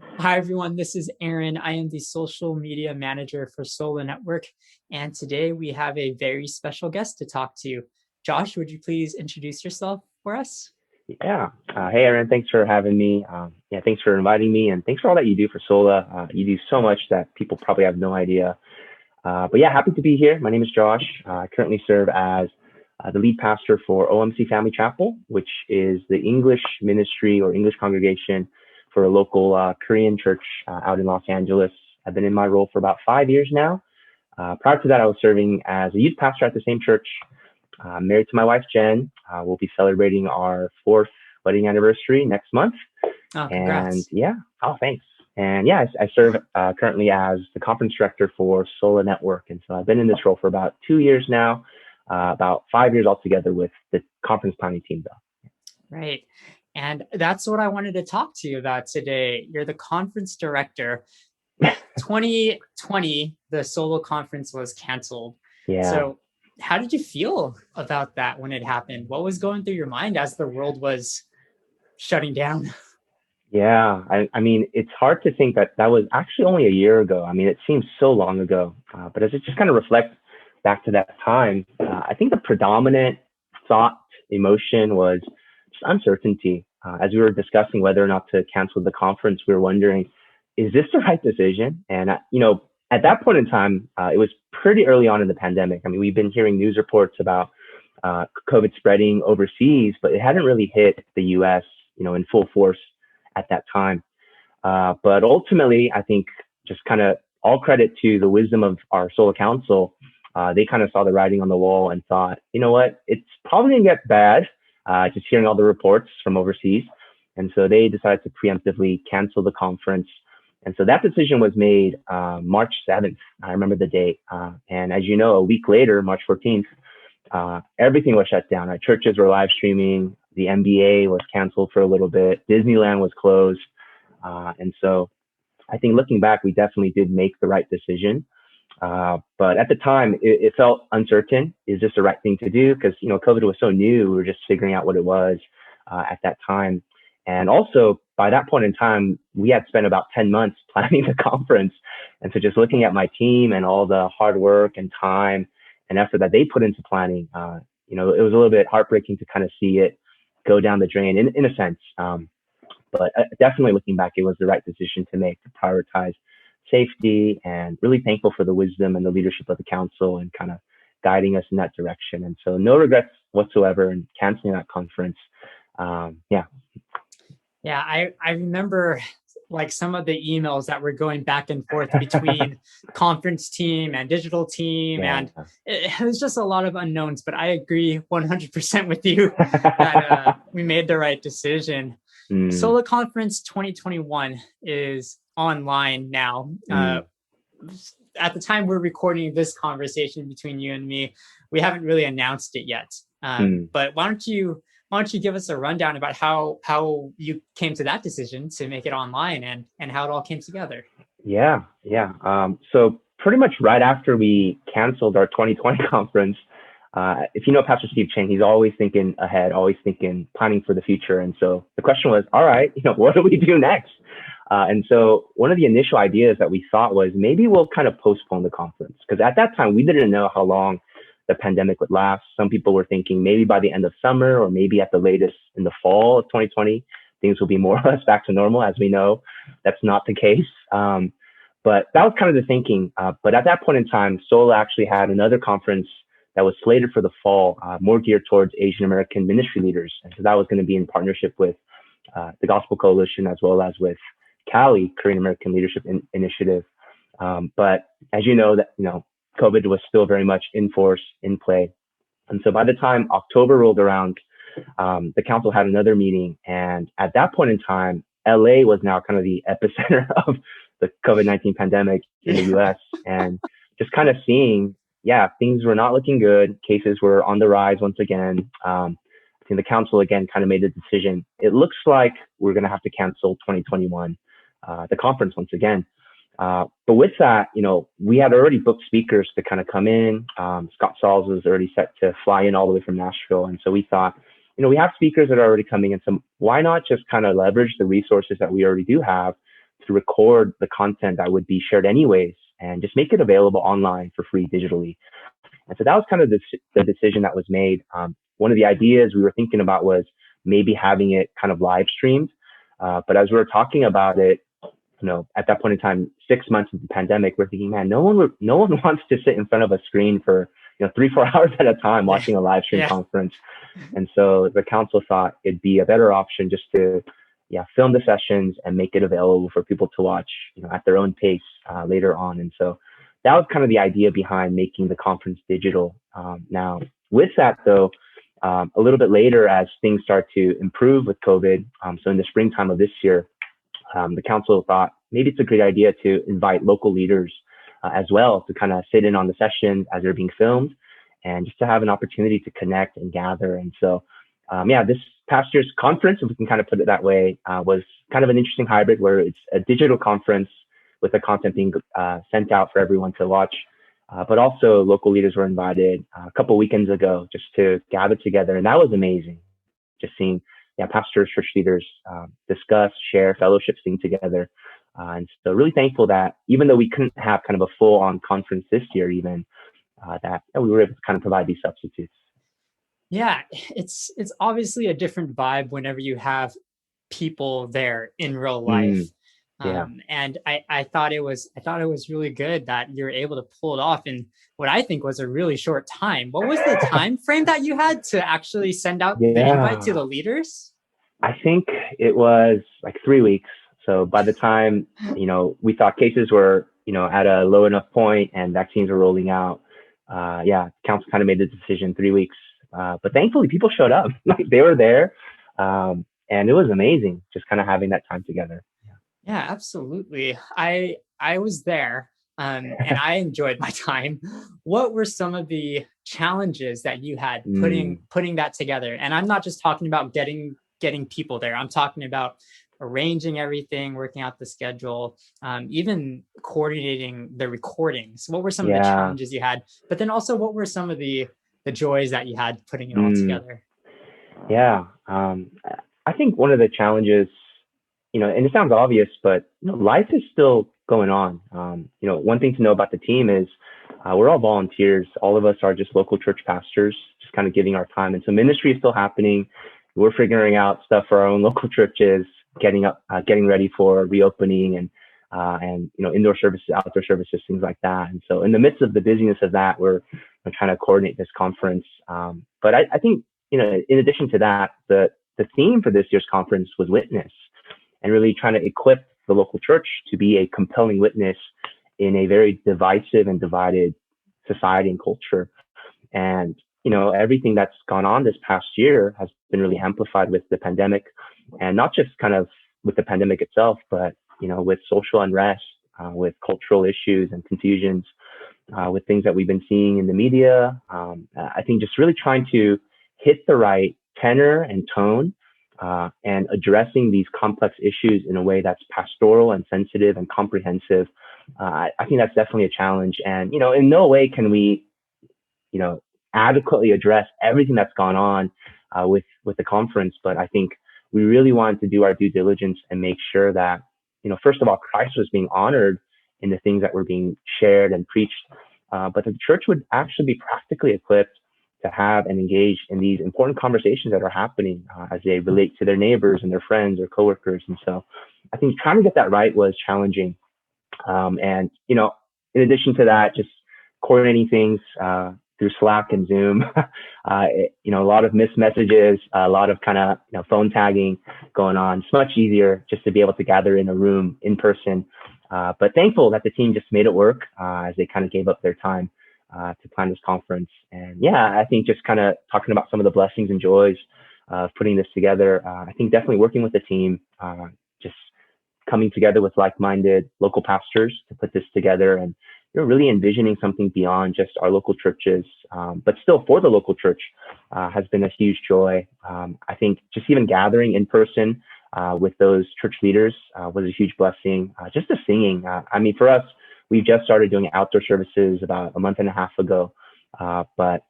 Hi, everyone. This is Aaron. I am the social media manager for SOLA Network. And today we have a very special guest to talk to. Josh, would you please introduce yourself for us? Yeah. Hey, Aaron. Thanks for having me. Yeah, thanks for inviting me, and thanks for all that you do for Sola. You do so much that people probably have no idea. But yeah, happy to be here. My name is Josh. I currently serve as the lead pastor for OMC Family Chapel, which is the English ministry or English congregation for a local Korean church out in Los Angeles. I've been in my role for about 5 years now. Prior to that, I was serving as a youth pastor at the same church. Married to my wife, Jen. We'll be celebrating our fourth wedding anniversary next month. Oh, And congrats. yeah, oh, thanks. And yeah, I serve currently as the conference director for SOLA Network. And so I've been in this role for about 2 years now, about 5 years altogether with the conference planning team, though. Right. And that's what I wanted to talk to you about today. You're the conference director. 2020, the solo conference was canceled. Yeah. So, how did you feel about that when it happened? What was going through your mind as the world was shutting down? Yeah. I mean, it's hard to think that that was actually only a year ago. I mean, it seems so long ago. But as it just kind of reflects back to that time, I think the predominant thought, emotion was just uncertainty. As we were discussing whether or not to cancel the conference, we were wondering, is this the right decision? And, at that point in time, it was pretty early on in the pandemic. I mean, we've been hearing news reports about COVID spreading overseas, but it hadn't really hit the US, in full force at that time. But ultimately, I think just kind of all credit to the wisdom of our SOLA Council. They kind of saw the writing on the wall and thought, you know what, it's probably going to get bad, just hearing all the reports from overseas. And so they decided to preemptively cancel the conference. And so that decision was made March 7th. I remember the date. And as you know, a week later, March 14th, everything was shut down. Our churches were live streaming. The NBA was canceled for a little bit. Disneyland was closed. And so I think looking back, we definitely did make the right decision. But at the time, it felt uncertain. Is this the right thing to do? Because, COVID was so new. We were just figuring out what it was at that time. And also, by that point in time, we had spent about 10 months planning the conference. And so just looking at my team and all the hard work and time and effort that they put into planning, it was a little bit heartbreaking to kind of see it go down the drain in a sense. But definitely looking back, it was the right decision to make to prioritize safety, and really thankful for the wisdom and the leadership of the council and kind of guiding us in that direction. And so no regrets whatsoever in canceling that conference. Yeah. Yeah, I remember like some of the emails that were going back and forth between conference team and digital team, Yeah. and it was just a lot of unknowns. But I agree 100% with you that we made the right decision. mm, SOLA Conference 2021 is online now. mm, At the time we're recording this conversation between you and me, we haven't really announced it yet. mm. But why don't you give us a rundown about how you came to that decision to make it online and how it all came together? Yeah. Yeah. So pretty much right after we canceled our 2020 conference, if you know Pastor Steve Chang, he's always thinking ahead, always thinking, planning for the future. And so the question was, all right, what do we do next? And so one of the initial ideas that we thought was maybe we'll kind of postpone the conference, because at that time we didn't know how long the pandemic would last. Some people were thinking maybe by the end of summer or maybe at the latest in the fall of 2020, things will be more or less back to normal. As we know, that's not the case. But that was kind of the thinking. But at that point in time, SOLA actually had another conference that was slated for the fall, more geared towards Asian American ministry leaders. And so that was going to be in partnership with the Gospel Coalition, as well as with Cali, Korean American Leadership Initiative. But as COVID was still very much in force, in play. And so by the time October rolled around, the council had another meeting. And at that point in time, LA was now kind of the epicenter of the COVID-19 pandemic in the US. And just kind of seeing, yeah, things were not looking good. Cases were on the rise once again. I think the council again kind of made a decision. It looks like we're going to have to cancel 2021, the conference once again. But with that, we had already booked speakers to kind of come in. Scott Sauls was already set to fly in all the way from Nashville. And so we thought, we have speakers that are already coming in. So why not just kind of leverage the resources that we already do have to record the content that would be shared anyways and just make it available online for free digitally. And so that was kind of the decision that was made. One of the ideas we were thinking about was maybe having it kind of live streamed. But as we were talking about it, at that point in time, 6 months of the pandemic, we're thinking, man, no one wants to sit in front of a screen for 3-4 hours at a time watching a live stream Yeah. conference. And so the council thought it'd be a better option just to film the sessions and make it available for people to watch at their own pace later on. And so that was kind of the idea behind making the conference digital. Now, with that though, a little bit later as things start to improve with COVID, so in the springtime of this year, the council thought maybe it's a great idea to invite local leaders as well to kind of sit in on the sessions as they're being filmed and just to have an opportunity to connect and gather. And so, this past year's conference, if we can kind of put it that way, was kind of an interesting hybrid where it's a digital conference with the content being sent out for everyone to watch. But also local leaders were invited a couple weekends ago just to gather together. And that was amazing. Just seeing pastors, church leaders discuss, share, fellowship, sing together. And so really thankful that even though we couldn't have kind of a full-on conference this year, even that we were able to kind of provide these substitutes. Yeah, it's obviously a different vibe whenever you have people there in real life. Yeah. And I thought it was really good that you're able to pull it off in what I think was a really short time. What was the time frame that you had to actually send out the invite to the leaders? I think it was like 3 weeks. So by the time, we thought cases were, at a low enough point and vaccines were rolling out, council kind of made the decision 3 weeks. But thankfully people showed up, like they were there. And it was amazing just kind of having that time together. Yeah, absolutely. I was there, and I enjoyed my time. What were some of the challenges that you had putting that together? And I'm not just talking about getting people there. I'm talking about arranging everything, working out the schedule, even coordinating the recordings. What were some of the challenges you had? But then also, what were some of the joys that you had putting it all together? Yeah, I think one of the challenges, and it sounds obvious, but life is still going on. One thing to know about the team is we're all volunteers. All of us are just local church pastors, just kind of giving our time. And so ministry is still happening. We're figuring out stuff for our own local churches, getting ready for reopening and indoor services, outdoor services, things like that. And so in the midst of the busyness of that, we're trying to coordinate this conference. But I think, in addition to that, the theme for this year's conference was witness, and really trying to equip the local church to be a compelling witness in a very divisive and divided society and culture. And, everything that's gone on this past year has been really amplified with the pandemic, and not just kind of with the pandemic itself, but, with social unrest, with cultural issues and confusions, with things that we've been seeing in the media. I think just really trying to hit the right tenor and tone, and addressing these complex issues in a way that's pastoral and sensitive and comprehensive. I think that's definitely a challenge. And, in no way can we, adequately address everything that's gone on with the conference. But I think we really wanted to do our due diligence and make sure that, first of all, Christ was being honored in the things that were being shared and preached, but that the church would actually be practically equipped to have and engage in these important conversations that are happening as they relate to their neighbors and their friends or coworkers. And so I think trying to get that right was challenging. And, in addition to that, just coordinating things through Slack and Zoom, a lot of missed messages, a lot of kind of, phone tagging going on. It's much easier just to be able to gather in a room in person. But thankful that the team just made it work as they kind of gave up their time to plan this conference. And I think just kind of talking about some of the blessings and joys of putting this together. I think definitely working with the team, just coming together with like-minded local pastors to put this together, and really envisioning something beyond just our local churches, but still for the local church, has been a huge joy. I think just even gathering in person with those church leaders was a huge blessing. Just the singing. For us, we've just started doing outdoor services about a month and a half ago. But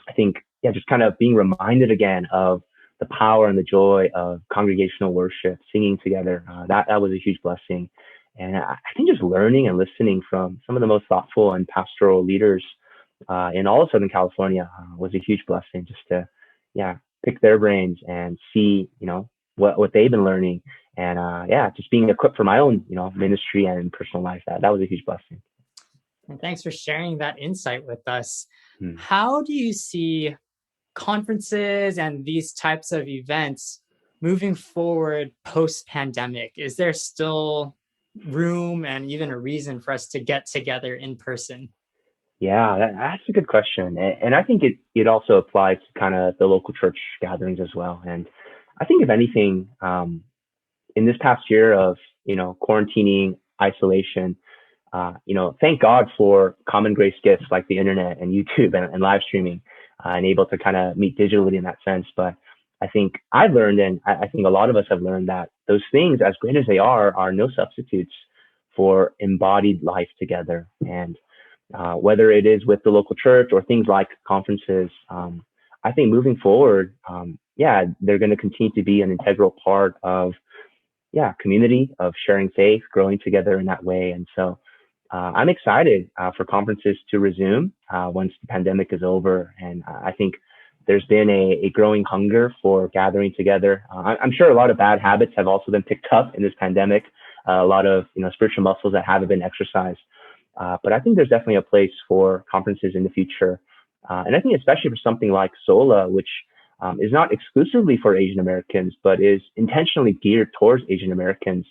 I think, just kind of being reminded again of the power and the joy of congregational worship, singing together. That was a huge blessing. And I think just learning and listening from some of the most thoughtful and pastoral leaders in all of Southern California was a huge blessing. Just to, yeah, pick their brains and see, what they've been learning, and yeah, just being equipped for my own, ministry and personal life. That was a huge blessing. And thanks for sharing that insight with us. Hmm. How do you see conferences and these types of events moving forward post pandemic? Is there still room and even a reason for us to get together in person? Yeah, that's a good question, and I think it also applies to kind of the local church gatherings as well. And I think if anything, in this past year of quarantining, isolation, thank God for common grace gifts like the internet and YouTube and live streaming, and able to kind of meet digitally in that sense. But I think I've learned, and I think a lot of us have learned, that those things, as great as they are no substitutes for embodied life together. And whether it is with the local church or things like conferences, I think moving forward, yeah, they're going to continue to be an integral part of, yeah, community, of sharing faith, growing together in that way. And so I'm excited for conferences to resume once the pandemic is over. And I think there's been a growing hunger for gathering together. I'm sure a lot of bad habits have also been picked up in this pandemic, a lot of spiritual muscles that haven't been exercised. But I think there's definitely a place for conferences in the future. And I think especially for something like SOLA, which is not exclusively for Asian Americans, but is intentionally geared towards Asian Americans.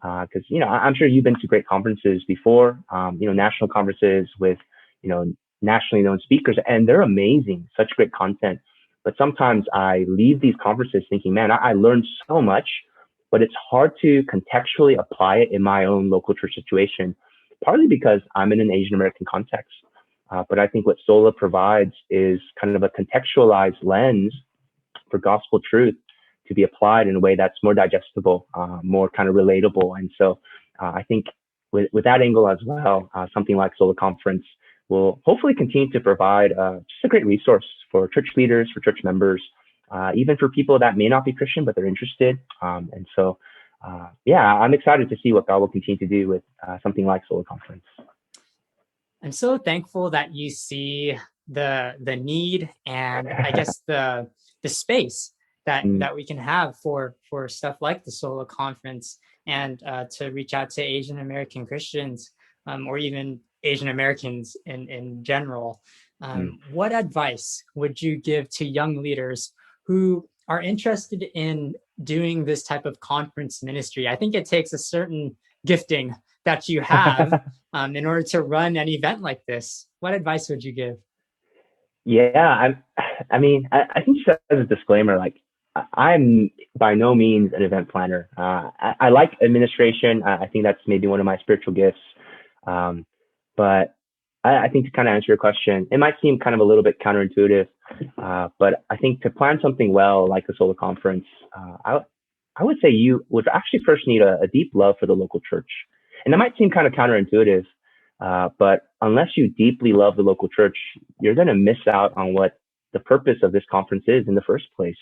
Because, I'm sure you've been to great conferences before, national conferences with, nationally known speakers, and they're amazing, such great content. But sometimes I leave these conferences thinking, man, I learned so much, but it's hard to contextually apply it in my own local church situation, partly because I'm in an Asian American context. But I think what SOLA provides is kind of a contextualized lens for gospel truth to be applied in a way that's more digestible, more kind of relatable. And so I think with that angle as well, something like SOLA Conference will hopefully continue to provide just a great resource for church leaders, for church members, even for people that may not be Christian, but they're interested. And so, yeah, I'm excited to see what God will continue to do with something like SOLA Conference. I'm so thankful that you see the need and I guess the space that we can have for stuff like the SOLA Conference, and to reach out to Asian American Christians, or even Asian Americans in general. What advice would you give to young leaders who are interested in doing this type of conference ministry? I think it takes a certain gifting that you have in order to run an event like this. What advice would you give? Yeah, I think just as a disclaimer, like I'm by no means an event planner. I like administration. I think that's maybe one of my spiritual gifts. But I think to kind of answer your question, it might seem kind of a little bit counterintuitive, but I think to plan something well, like the SOLA Conference, I would say you would actually first need a deep love for the local church. And that might seem kind of counterintuitive, but unless you deeply love the local church, you're going to miss out on what the purpose of this conference is in the first place.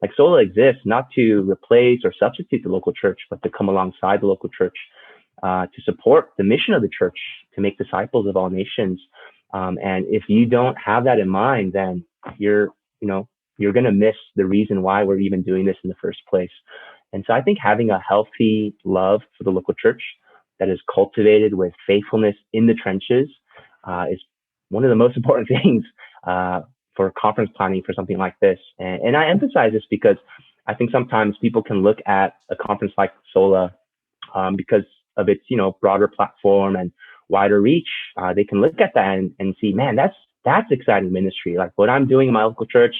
Like SOLA exists not to replace or substitute the local church, but to come alongside the local church, to support the mission of the church, to make disciples of all nations. And if you don't have that in mind, then you're going to miss the reason why we're even doing this in the first place. And so I think having a healthy love for the local church that is cultivated with faithfulness in the trenches is one of the most important things for conference planning for something like this. And I emphasize this because I think sometimes people can look at a conference like SOLA because of its broader platform and wider reach. They can look at that and see, man, that's exciting ministry. Like what I'm doing in my local church,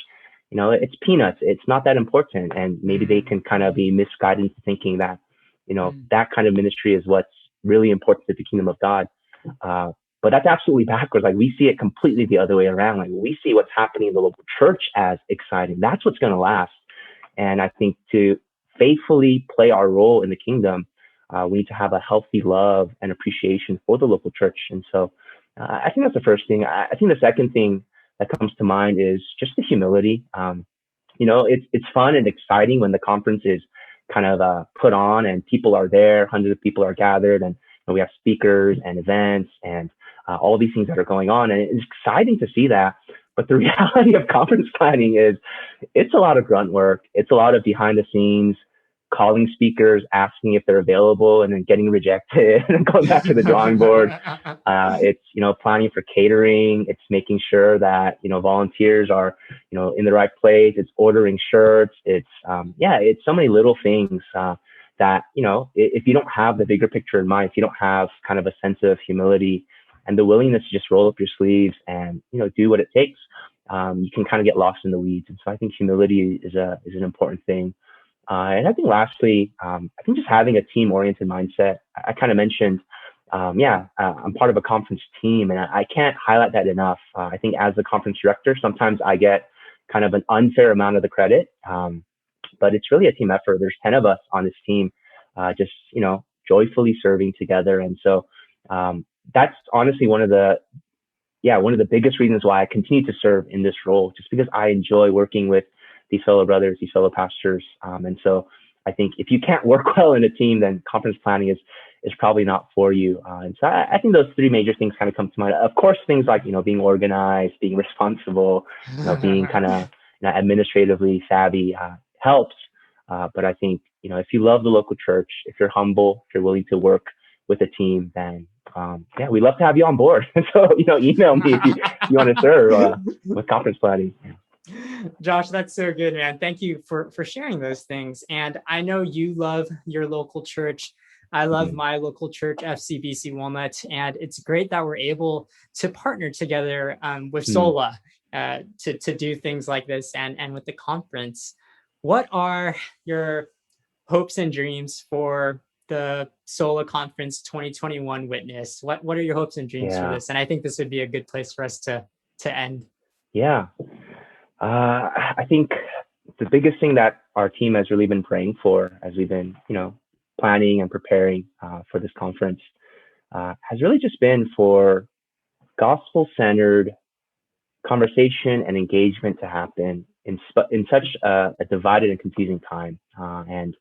it's peanuts. It's not that important. And maybe they can kind of be misguided into thinking that, that kind of ministry is what's really important to the kingdom of God. But that's absolutely backwards. Like we see it completely the other way around. Like we see what's happening in the local church as exciting. That's what's going to last. And I think to faithfully play our role in the kingdom, we need to have a healthy love and appreciation for the local church. And so I think that's the first thing. I think the second thing that comes to mind is just the humility. It's fun and exciting when the conference is kind of put on, and people are there, hundreds of people are gathered, and we have speakers and events and all these things that are going on. And it's exciting to see that. But the reality of conference planning is it's a lot of grunt work. It's a lot of behind the scenes, calling speakers, asking if they're available, and then getting rejected and going back to the drawing board. It's, planning for catering. It's making sure that, volunteers are, in the right place. It's ordering shirts. It's, it's so many little things that, if you don't have the bigger picture in mind, if you don't have kind of a sense of humility and the willingness to just roll up your sleeves and, do what it takes, you can kind of get lost in the weeds. And so I think humility is an important thing. And I think lastly, I think just having a team-oriented mindset. I kind of mentioned, I'm part of a conference team, and I can't highlight that enough. I think as the conference director, sometimes I get kind of an unfair amount of the credit, but it's really a team effort. There's 10 of us on this team, just, joyfully serving together. And so that's honestly one of the biggest reasons why I continue to serve in this role, just because I enjoy working with these fellow brothers, these fellow pastors. And so I think if you can't work well in a team, then conference planning is probably not for you. And so I think those three major things kind of come to mind. Of course, things like, being organized, being responsible, being kind of administratively savvy helps. But I think, if you love the local church, if you're humble, if you're willing to work with a team, then we'd love to have you on board. So, email me if you want to serve with conference planning. Josh, that's so good, man. Thank you for sharing those things. And I know you love your local church. I love my local church, FCBC Walnut. And it's great that we're able to partner together with SOLA to do things like this and with the conference. What are your hopes and dreams for the SOLA Conference 2021 Witness? What are your hopes and dreams for this? And I think this would be a good place for us to end. Yeah. I think the biggest thing that our team has really been praying for as we've been, planning and preparing for this conference has really just been for gospel-centered conversation and engagement to happen in such a divided and confusing time. I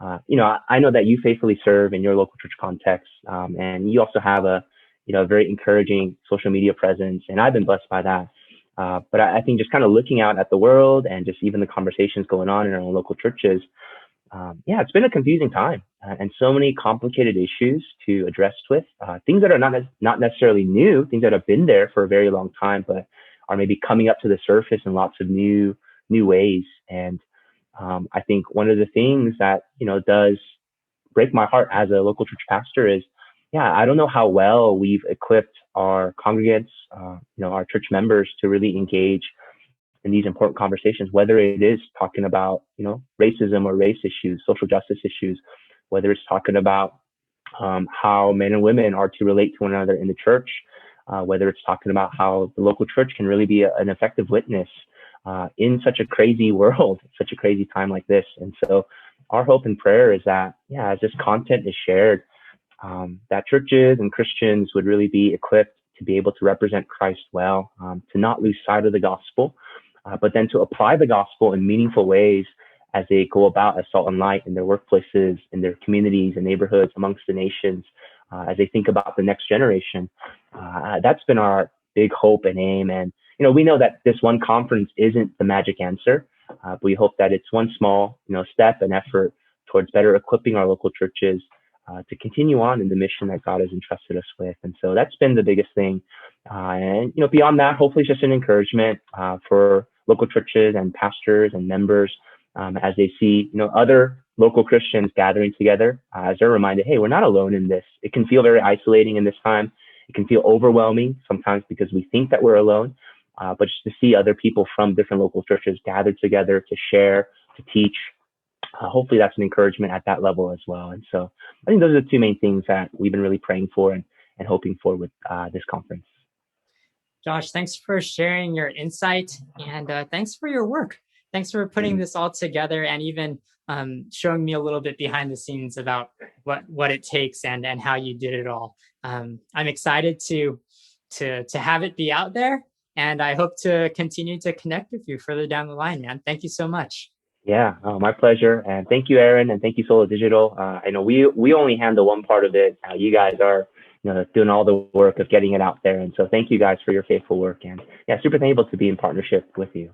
know that you faithfully serve in your local church context, and you also have a very encouraging social media presence, and I've been blessed by that. But I think just kind of looking out at the world and just even the conversations going on in our own local churches, it's been a confusing time and so many complicated issues to address with things that are not necessarily new, things that have been there for a very long time, but are maybe coming up to the surface in lots of new ways. And I think one of the things that does break my heart as a local church pastor is, I don't know how well we've equipped our congregants, our church members to really engage in these important conversations, whether it is talking about, racism or race issues, social justice issues, whether it's talking about how men and women are to relate to one another in the church, whether it's talking about how the local church can really be an effective witness in such a crazy world, such a crazy time like this. And so our hope and prayer is that, as this content is shared, that churches and Christians would really be equipped to be able to represent Christ well, to not lose sight of the gospel, but then to apply the gospel in meaningful ways as they go about as salt and light in their workplaces, in their communities and neighborhoods, amongst the nations, as they think about the next generation. That's been our big hope and aim. And, we know that this one conference isn't the magic answer. But we hope that it's one small, step and effort towards better equipping our local churches to continue on in the mission that God has entrusted us with. And so that's been the biggest thing. And, beyond that, hopefully it's just an encouragement for local churches and pastors and members as they see, other local Christians gathering together, as they're reminded, hey, we're not alone in this. It can feel very isolating in this time. It can feel overwhelming sometimes because we think that we're alone, but just to see other people from different local churches gathered together to share, to teach, hopefully that's an encouragement at that level as well. And so I think those are the two main things that we've been really praying for and hoping for with this conference. Josh, thanks for sharing your insight, and thanks for your work. Thanks for putting this all together and even showing me a little bit behind the scenes about what it takes and how you did it all. I'm excited to have it be out there, and I hope to continue to connect with you further down the line, man. Thank you so much. Yeah, my pleasure. And thank you, Aaron, and thank you, Solar Digital. I know we only handle one part of it. You guys are, doing all the work of getting it out there. And so thank you guys for your faithful work. And yeah, super thankful to be in partnership with you.